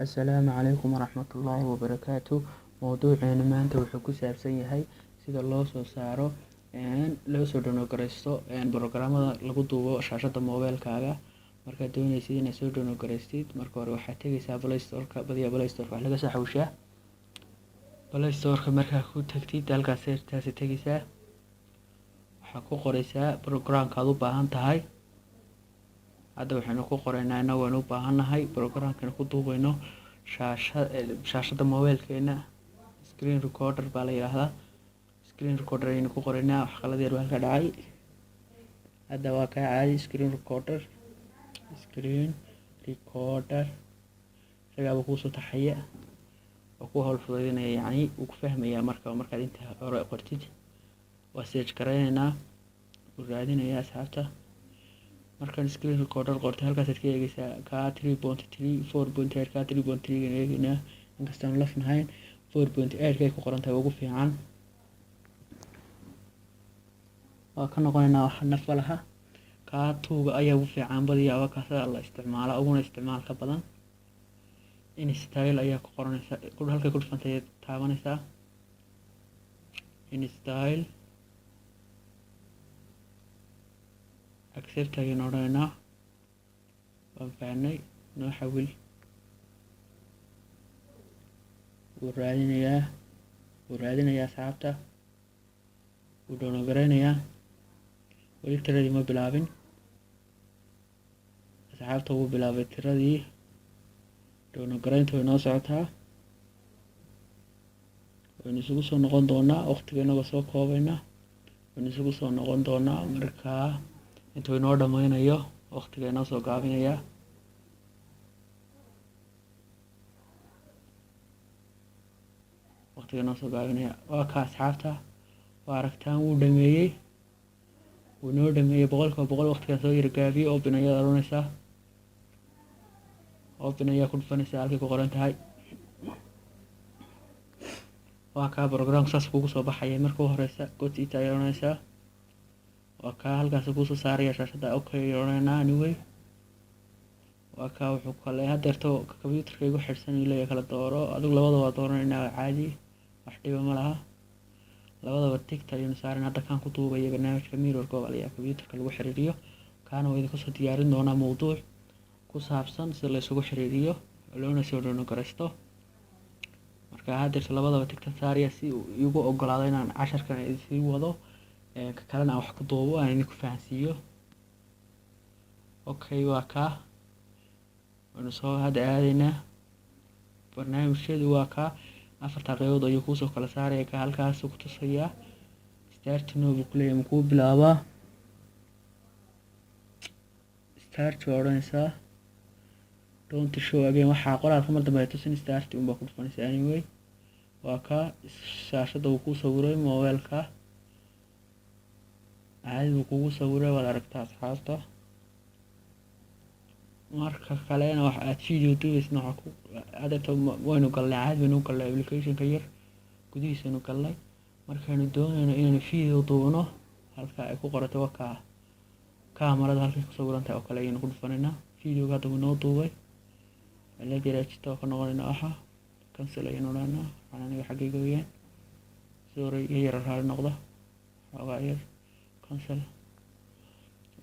Asalaamu calaykum waraxmatullaahi wabarakaatu. Mowduuceena maanta wuxuu ku saabsan yahay sida loo soo saaro loo soo download-gareysto programmada lagu duubo shaashada moobilkaaga. Markaad doonaysid inaad soo download-gareystid, marka hore waxaad tegaysaa Play Store-ka. Badiyaa Play Store-ka waxaa laga soo xawshaa. Play Store-ka markaa ku tagtid, halkaas search-taasi tegaysaa. Waxaad ku qoraysaa programka-aad u baahan tahay. Hadda waxaynu ku qoraynaa inagoo u baahannahay programkan ku duubayno shaashada moobilkeena. Screen recorder baa la yiraahdaa. Screen recorder ayaynu ku qoraynaa. wax qalad yar baa ka dhacay. Hadda waa ka caadi screen recorder. Isagaa ku soo taxaya oo ku hawl fududeynaya, yacni uu ku fahmayaa markaad inta hore qortid. waa search garaynaynaa, u raadinayaa asxaabta. Markaan screen recorder qortay, halkaasaad ka eegaysaa ka 3.3 4.8 ka 3.3 gan eegaynaa. inkastaan lafnahayn 4.8 kay ku qoran tahay ugu fiican. waa ka noqonaynaa wax naf laha. ka 2 ayaa ugu fiican badiyaa waa kaas la isticmaala uguna isticmaalka badan. in style ayaa ku qoranaysaa halka ku dhufantay taabanaysaa. in style accept ayaynu odhanaynaa. waan fahnay, noo xawil. wuu raadinayaa asxaabta. wuu download-garaynayaa. weli tiradii ma bilaabin. asxaabta wuu bilaabay tiradii. download-garaynta way noo socotaa. waynu isugu soo noqon doonaa waqtiga inagoo soo koobayna. waynu isugu soo noqon doonaa markaa intuu inoo dhammaynayo. waqtiga inoo soo gaabinayaa. waa ka asxaabta. waa aragtaan wuu dhameeyey. wuu noo dhameeyey 100% waqtigan soo yar gaabiyey. open ayaad odhanaysaa. open ayaa ku dhufanaysaa halkay ku qoran tahay. waa ka programka saas kugu soo baxaya. marka u horeysa got it ayaad odhanaysaa. waa ka halkaas kuu soo saaraya shaashada. okay ayaad odhanaynaa anyway. waa ka wuxuu kale hadeerto computerka igu xidhsan leeyahay kala dooro. adigu labadaba waa dooranaynaa caadi, wax dhiba ma laha. labadaba tigta ayaynu saaran. hadda kaan ku duubaya barnaamijka mirror oo ayaa computerka lagu xiriiriyo. kaana waa idinku soo diyaarin doonaa mowduuc ku saabsan sida la isugu xiriiriyo loona soo download-gareysto. marka hadeerto labadaba tigta saaraya si uu igu ogolaado inaan casharkan sii wado. ka kalena aan wax ku duubo aan idinku fahansiiyo. okay waa ka waynu soo hadda aadaynaa. barnaamijkeedu waa ka 4 qaybood ayuu kuusoo kala saaraya. ka halkaas ku tusayaa start now buu ku leeyahay. makuu bilaabaa start waa odhanaysaa. don't show again waxaa qoraalka mar dambe ay tusin start unbaa ku dhufanaysaa anyway. waa ka shaashada uu ku sawiray moobilka. caadi buu kugu sawiray, waad aragtaa asxaabta. marka kalena wax aad video duubaysna waxa ku adeerto waynu galnay caadi baynu galnay application-ka yar gudihiisaynu galnay. markaanu doonayno inaynu video duubno, halka ay ku qoratay waa kaamarada halkay ku sawiran tahay oo kale ayaynu ku dhufanaynaa. videoga hadda wuu noo duubay. la jiraajita oo ka noqonaynaa waxa cancel ayaynu odhanaynaa. waxaan aniga xaggayga weeyaan. sorry yar raali noqda. xoogaa yar cancel.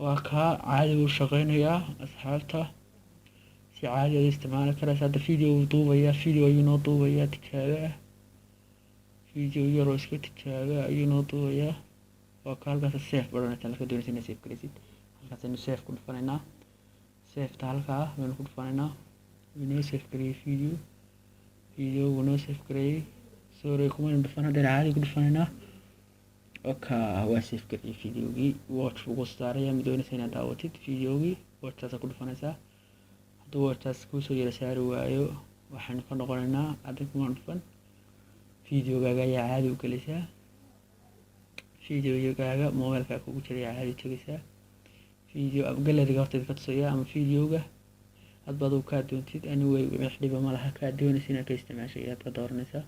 waa ka caadi buu shaqaynayaa asxaabta. si caadi aad isticmaali karaysa. hadda video uu duubayaa. video ayuu noo duubayaa tijaabe ah. video yaroo iska tijaabe ayuu noo duubayaa. waa ka halkaas save odhanaysaa. marka doonaysa inaad save garaysid, halkaas aynu save ku dhufanaynaa. save-ta halkaa baynu ku dhufanaynaa. wuu noo save gareeyey video wuu noo save gareeyey. sorry kumaynu dhufan, haddana caadi ku dhufanaynaa. waa save gareeyey videogii. watch ugu saaraya ma doonaysa inaad daawatid videogii. watch-taasa ku dhufanaysaa. hadduu watch-taas kuusoo yara saari waayo waxaynu ka noqonaynaa. hadda kuma dhufan. videogaaga ayaa caadi u gelaysaa. videogaaga moobilka kugu jiray caadi u tegaysaa. video galeriga horteeda ka tusaya ama videoga hadba aduu kaa doontid anyway wax dhiba ma laha. kaa doonaysa inaad ka isticmaasho ayaad ka dooranaysaa.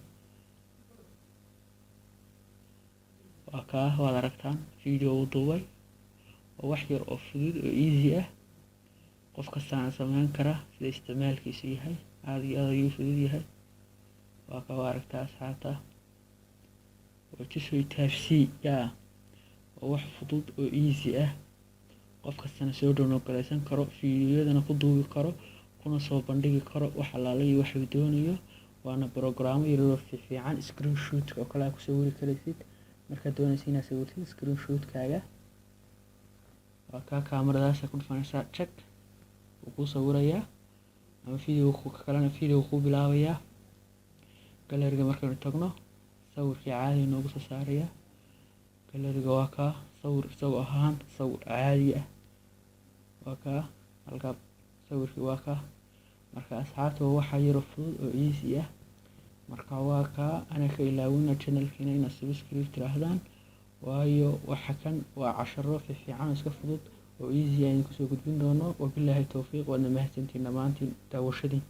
waa ka waad aragtaan video uu duubay. oo wax yar oo fudud oo easy ah. qof kastaana samayn kara sida isticmaalkiisu yahay. aad iyo aad ayuu fudud yahay. waa ka aragtaa asxaabta, waa tusoo taabsii yaa oo wax fudud oo easy ah, qof kastana soo download karo, fiidiyodana ku duubi karo, kuna soo bandhigi karo wax allaale iyo waxuu doonayo. waana brograamo yaroo fiican. screenshot oo kale ku sawiri karaysid markaad doonaysid inaad sawirtid screenshot-kaaga. waa ka kaamiradaas ku dhufanaysaa check wuu kuu sawirayaa, ama video kalena video kuu bilaabayaa. galeriga markaynu tagno sawirkii caadi noogu soo saarayaa. galeriga waa ka sawir isagoo ahaan sawir caadi ah, waa ka halka sawirkii waa ka. marka asxaabta waxa yaro fudud oo easy ah. marka waa ka ana ka ilaawina channelkiina inaad subscribe tiraahdaan, waayo waxa kan waa casharo fiican iska fudud oo easy ah in ku soo gudbin doono. wabillahi tawfiiq, waadna mahadsantiin dhammaantiin daawashadii.